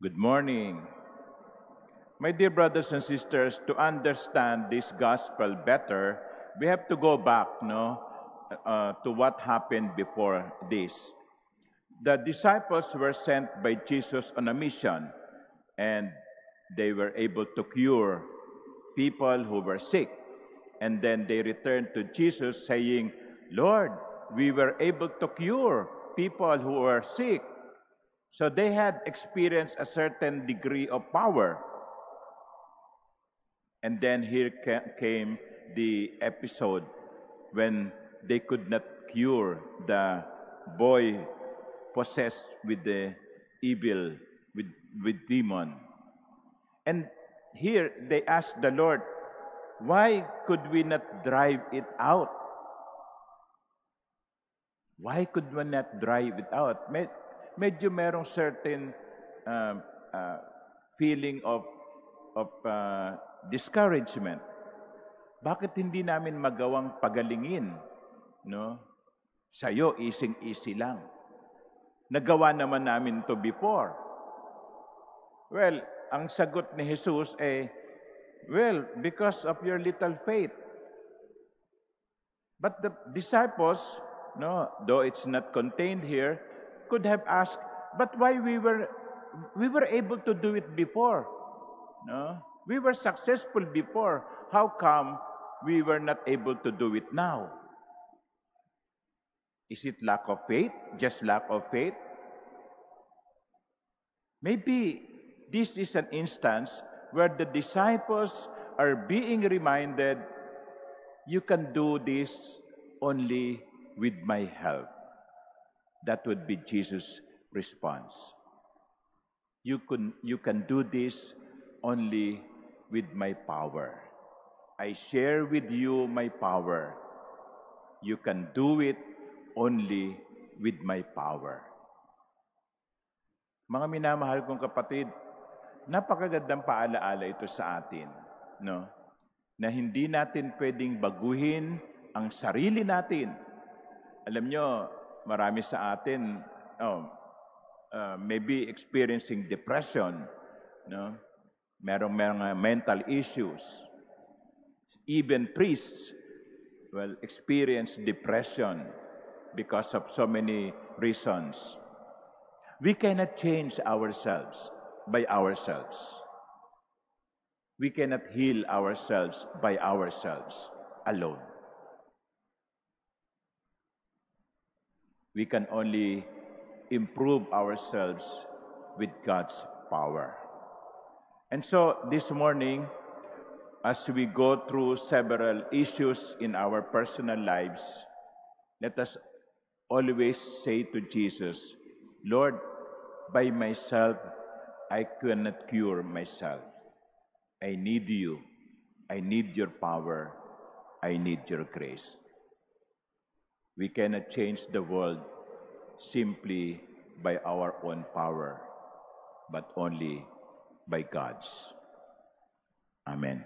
Good morning. My dear brothers and sisters, to understand this gospel better, we have to go back to what happened before this. The disciples were sent by Jesus on a mission, and they were able to cure people who were sick. And then they returned to Jesus saying, "Lord, we were able to cure people who were sick." So they had experienced a certain degree of power. And then here came the episode when they could not cure the boy possessed with the evil, with demon. And here they asked the Lord, why could we not drive it out? Why could we not drive it out? Medyo merong certain feeling of discouragement. Bakit hindi namin magawang pagalingin? No? Sa'yo, easy lang. Nagawa naman namin to before. Well, ang sagot ni Jesus because of your little faith. But the disciples, though it's not contained here, could have asked, but why we were able to do it before? No? We were successful before. How come we were not able to do it now? Is it lack of faith? Just lack of faith? Maybe this is an instance where the disciples are being reminded, you can do this only with my help. That would be Jesus' response. You can do this only with my power. I share with you my power. You can do it only with my power. Mga minamahal kong kapatid, napakagandang paalaala ito sa atin, no? Na hindi natin pwedeng baguhin ang sarili natin. Alam nyo, marami sa atin maybe experiencing depression, no? Merong mga mental issues. Even priests experience depression because of so many reasons. We cannot change ourselves by ourselves. We cannot heal ourselves by ourselves alone. We can only improve ourselves with God's power. And so this morning, as we go through several issues in our personal lives, let us always say to Jesus, Lord, by myself, I cannot cure myself. I need you. I need your power. I need your grace. We cannot change the world simply by our own power, but only by God's. Amen.